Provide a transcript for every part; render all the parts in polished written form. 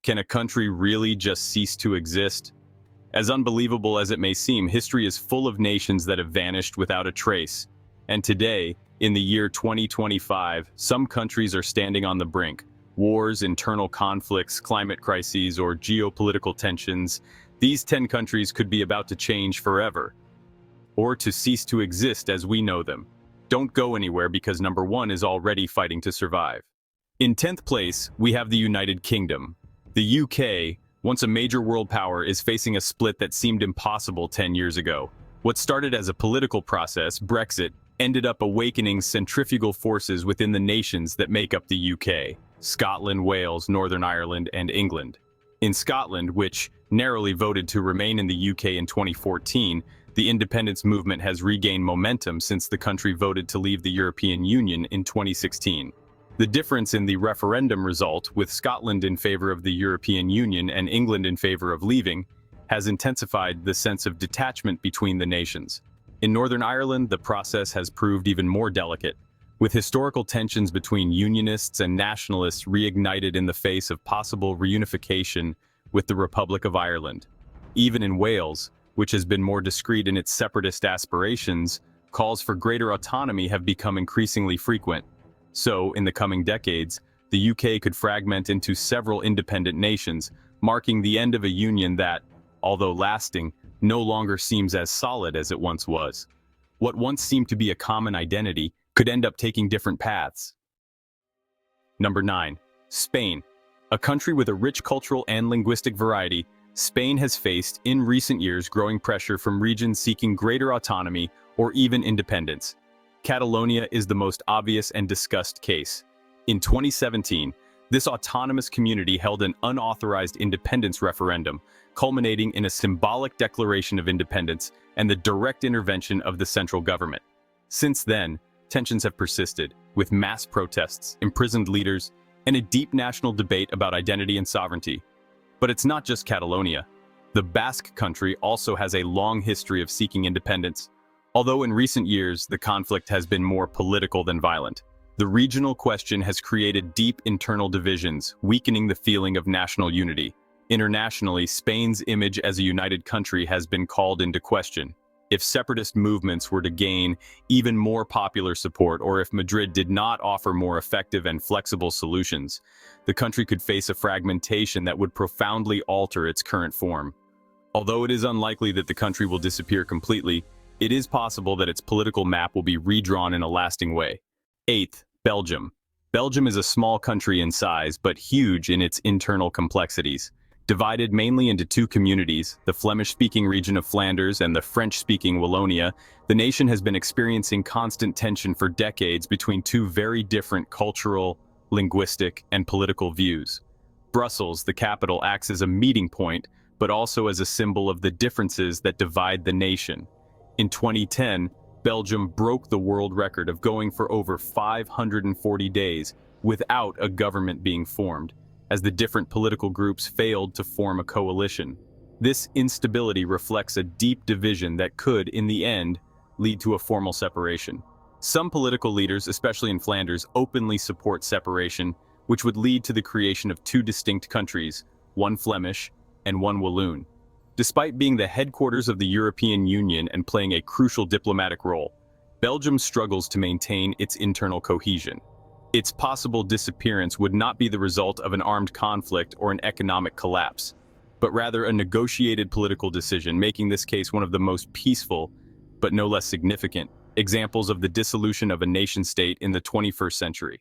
Can a country really just cease to exist? As unbelievable as it may seem, history is full of nations that have vanished without a trace. And today, in the year 2025, some countries are standing on the brink. Wars, internal conflicts, climate crises, or geopolitical tensions. These 10 countries could be about to change forever, or to cease to exist as we know them. Don't go anywhere because number 1 is already fighting to survive. In 10th place, we have the United Kingdom. The UK, once a major world power, is facing a split that seemed impossible 10 years ago. What started as a political process, Brexit, ended up awakening centrifugal forces within the nations that make up the UK: Scotland, Wales, Northern Ireland, and England. In Scotland, which narrowly voted to remain in the UK in 2014, the independence movement has regained momentum since the country voted to leave the European Union in 2016. The difference in the referendum result, with Scotland in favor of the European Union and England in favor of leaving, has intensified the sense of detachment between the nations. In Northern Ireland, the process has proved even more delicate, with historical tensions between unionists and nationalists reignited in the face of possible reunification with the Republic of Ireland. Even in Wales, which has been more discreet in its separatist aspirations, calls for greater autonomy have become increasingly frequent. So, in the coming decades, the UK could fragment into several independent nations, marking the end of a union that, although lasting, no longer seems as solid as it once was. What once seemed to be a common identity could end up taking different paths. Number 9. Spain. A country with a rich cultural and linguistic variety, Spain has faced, in recent years, growing pressure from regions seeking greater autonomy or even independence. Catalonia is the most obvious and discussed case. In 2017, this autonomous community held an unauthorized independence referendum, culminating in a symbolic declaration of independence and the direct intervention of the central government. Since then, tensions have persisted, with mass protests, imprisoned leaders, and a deep national debate about identity and sovereignty. But it's not just Catalonia. The Basque country also has a long history of seeking independence. Although in recent years, the conflict has been more political than violent. The regional question has created deep internal divisions, weakening the feeling of national unity. Internationally, Spain's image as a united country has been called into question. If separatist movements were to gain even more popular support, or if Madrid did not offer more effective and flexible solutions, the country could face a fragmentation that would profoundly alter its current form. Although it is unlikely that the country will disappear completely, it is possible that its political map will be redrawn in a lasting way. 8th, Belgium. Belgium is a small country in size, but huge in its internal complexities. Divided mainly into two communities, the Flemish-speaking region of Flanders and the French-speaking Wallonia, the nation has been experiencing constant tension for decades between two very different cultural, linguistic, and political views. Brussels, the capital, acts as a meeting point, but also as a symbol of the differences that divide the nation. In 2010, Belgium broke the world record of going for over 540 days without a government being formed, as the different political groups failed to form a coalition. This instability reflects a deep division that could, in the end, lead to a formal separation. Some political leaders, especially in Flanders, openly support separation, which would lead to the creation of two distinct countries, one Flemish and one Walloon. Despite being the headquarters of the European Union and playing a crucial diplomatic role, Belgium struggles to maintain its internal cohesion. Its possible disappearance would not be the result of an armed conflict or an economic collapse, but rather a negotiated political decision, making this case one of the most peaceful, but no less significant, examples of the dissolution of a nation-state in the 21st century.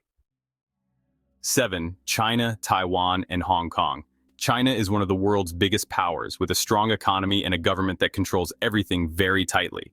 7. China, Taiwan, and Hong Kong. China is one of the world's biggest powers, with a strong economy and a government that controls everything very tightly.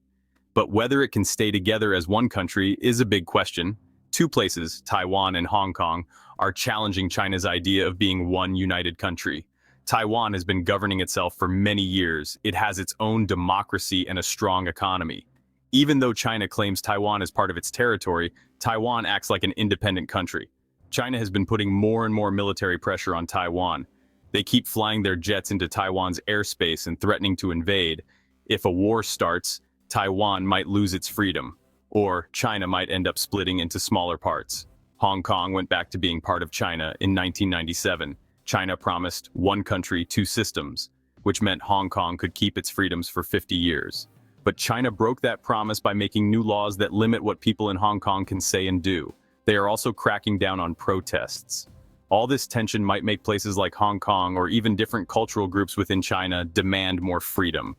But whether it can stay together as one country is a big question. Two places, Taiwan and Hong Kong, are challenging China's idea of being one united country. Taiwan has been governing itself for many years. It has its own democracy and a strong economy. Even though China claims Taiwan as part of its territory, Taiwan acts like an independent country. China has been putting more and more military pressure on Taiwan. They keep flying their jets into Taiwan's airspace and threatening to invade. If a war starts, Taiwan might lose its freedom, or China might end up splitting into smaller parts. Hong Kong went back to being part of China in 1997. China promised one country, two systems, which meant Hong Kong could keep its freedoms for 50 years. But China broke that promise by making new laws that limit what people in Hong Kong can say and do. They are also cracking down on protests. All this tension might make places like Hong Kong or even different cultural groups within China demand more freedom.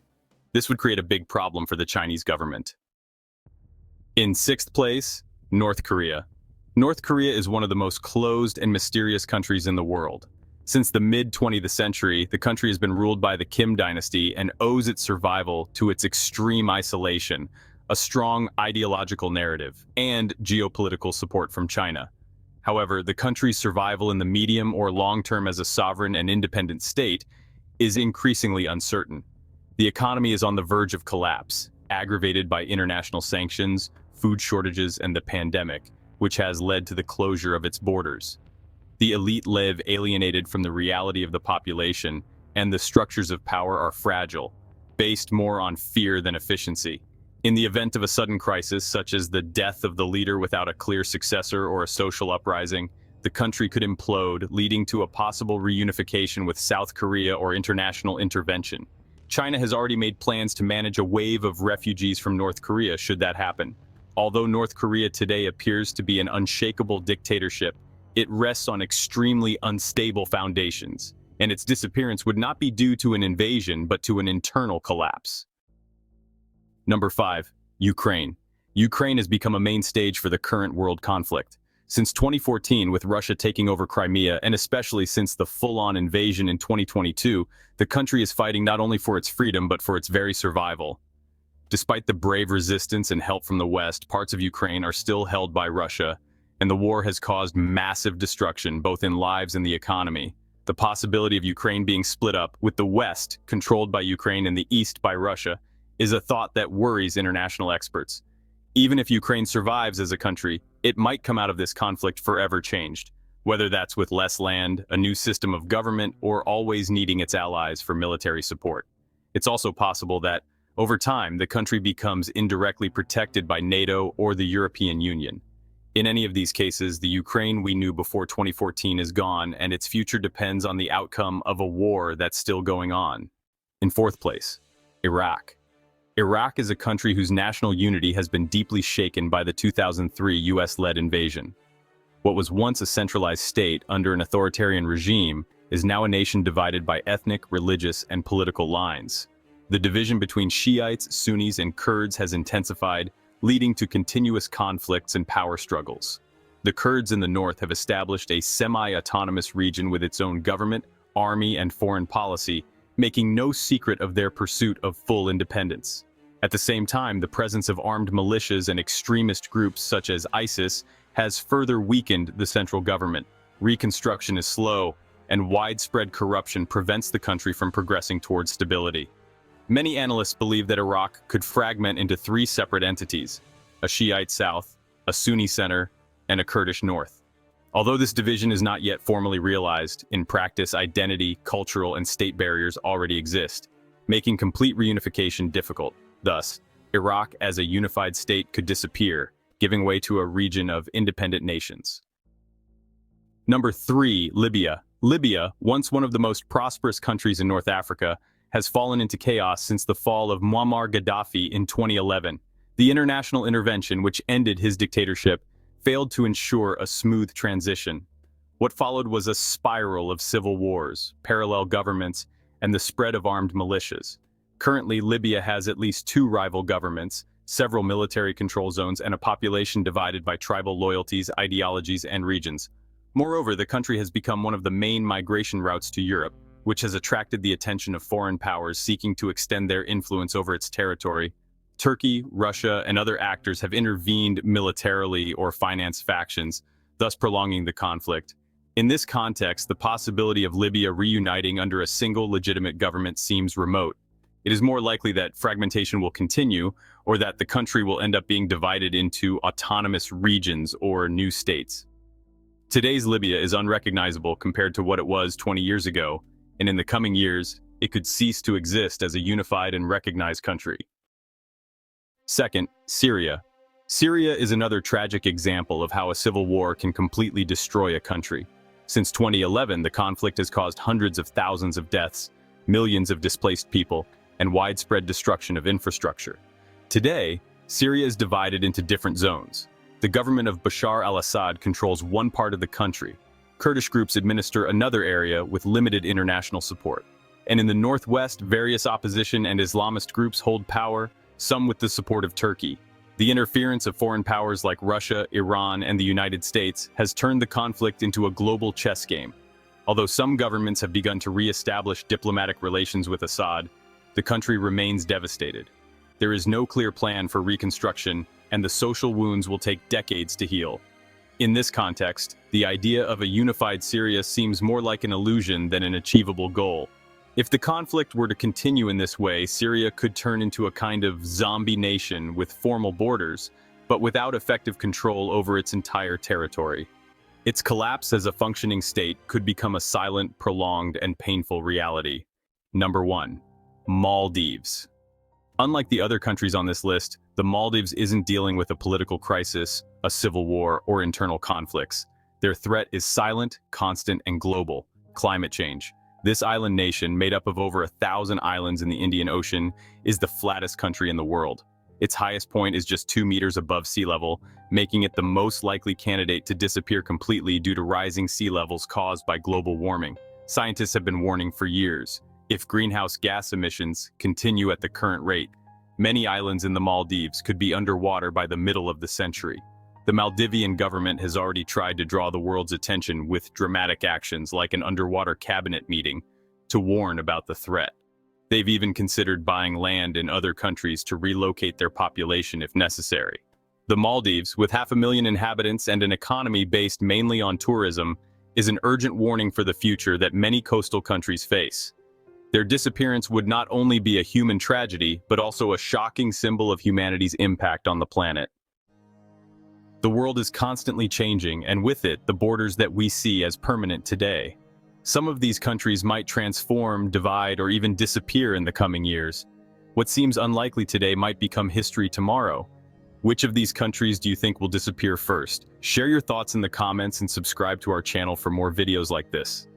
This would create a big problem for the Chinese government. In sixth place, North Korea. North Korea is one of the most closed and mysterious countries in the world. Since the mid-20th century, the country has been ruled by the Kim dynasty and owes its survival to its extreme isolation, a strong ideological narrative, and geopolitical support from China. However, the country's survival in the medium or long term as a sovereign and independent state is increasingly uncertain. The economy is on the verge of collapse, aggravated by international sanctions, food shortages, and the pandemic, which has led to the closure of its borders. The elite live alienated from the reality of the population, and the structures of power are fragile, based more on fear than efficiency. In the event of a sudden crisis, such as the death of the leader without a clear successor or a social uprising, the country could implode, leading to a possible reunification with South Korea or international intervention. China has already made plans to manage a wave of refugees from North Korea should that happen. Although North Korea today appears to be an unshakable dictatorship, it rests on extremely unstable foundations, and its disappearance would not be due to an invasion but to an internal collapse. Number 5. Ukraine. Ukraine has become a main stage for the current world conflict. Since 2014, with Russia taking over Crimea, and especially since the full-on invasion in 2022, the country is fighting not only for its freedom but for its very survival. Despite the brave resistance and help from the West, parts of Ukraine are still held by Russia, and the war has caused massive destruction both in lives and the economy. The possibility of Ukraine being split up, with the West controlled by Ukraine and the East by Russia, is a thought that worries international experts. Even if Ukraine survives as a country, it might come out of this conflict forever changed, whether that's with less land, a new system of government, or always needing its allies for military support. It's also possible that, over time, the country becomes indirectly protected by NATO or the European Union. In any of these cases, the Ukraine we knew before 2014 is gone, and its future depends on the outcome of a war that's still going on. In fourth place, Iraq. Iraq is a country whose national unity has been deeply shaken by the 2003 US-led invasion. What was once a centralized state under an authoritarian regime is now a nation divided by ethnic, religious, and political lines. The division between Shiites, Sunnis, and Kurds has intensified, leading to continuous conflicts and power struggles. The Kurds in the north have established a semi-autonomous region with its own government, army, and foreign policy, making no secret of their pursuit of full independence. At the same time, the presence of armed militias and extremist groups such as ISIS has further weakened the central government. Reconstruction is slow, and widespread corruption prevents the country from progressing towards stability. Many analysts believe that Iraq could fragment into three separate entities: a Shiite south, a Sunni center, and a Kurdish north. Although this division is not yet formally realized, in practice identity, cultural, and state barriers already exist, making complete reunification difficult. Thus, Iraq as a unified state could disappear, giving way to a region of independent nations. Number 3. Libya. Libya, once one of the most prosperous countries in North Africa, has fallen into chaos since the fall of Muammar Gaddafi in 2011. The international intervention, which ended his dictatorship, failed to ensure a smooth transition. What followed was a spiral of civil wars, parallel governments, and the spread of armed militias. Currently, Libya has at least 2 rival governments, several military control zones, and a population divided by tribal loyalties, ideologies, and regions. Moreover, the country has become one of the main migration routes to Europe, which has attracted the attention of foreign powers seeking to extend their influence over its territory. Turkey, Russia, and other actors have intervened militarily or financed factions, thus prolonging the conflict. In this context, the possibility of Libya reuniting under a single legitimate government seems remote. It is more likely that fragmentation will continue, or that the country will end up being divided into autonomous regions or new states. Today's Libya is unrecognizable compared to what it was 20 years ago, and in the coming years, it could cease to exist as a unified and recognized country. Second, Syria. Syria is another tragic example of how a civil war can completely destroy a country. Since 2011, the conflict has caused hundreds of thousands of deaths, millions of displaced people, and widespread destruction of infrastructure. Today, Syria is divided into different zones. The government of Bashar al-Assad controls one part of the country. Kurdish groups administer another area with limited international support. And in the northwest, various opposition and Islamist groups hold power, some with the support of Turkey. The interference of foreign powers like Russia, Iran, and the United States has turned the conflict into a global chess game. Although some governments have begun to re-establish diplomatic relations with Assad, the country remains devastated. There is no clear plan for reconstruction, and the social wounds will take decades to heal. In this context, the idea of a unified Syria seems more like an illusion than an achievable goal. If the conflict were to continue in this way, Syria could turn into a kind of zombie nation with formal borders, but without effective control over its entire territory. Its collapse as a functioning state could become a silent, prolonged, and painful reality. Number 1. Maldives. Unlike the other countries on this list, the Maldives isn't dealing with a political crisis, a civil war, or internal conflicts. Their threat is silent, constant, and global: climate change. This island nation, made up of over 1,000 islands in the Indian Ocean, is the flattest country in the world. Its highest point is just 2 meters above sea level, making it the most likely candidate to disappear completely due to rising sea levels caused by global warming. Scientists have been warning for years. If greenhouse gas emissions continue at the current rate, many islands in the Maldives could be underwater by the middle of the century. The Maldivian government has already tried to draw the world's attention with dramatic actions like an underwater cabinet meeting to warn about the threat. They've even considered buying land in other countries to relocate their population if necessary. The Maldives, with 500,000 inhabitants and an economy based mainly on tourism, is an urgent warning for the future that many coastal countries face. Their disappearance would not only be a human tragedy, but also a shocking symbol of humanity's impact on the planet. The world is constantly changing, and with it, the borders that we see as permanent today. Some of these countries might transform, divide, or even disappear in the coming years. What seems unlikely today might become history tomorrow. Which of these countries do you think will disappear first? Share your thoughts in the comments and subscribe to our channel for more videos like this.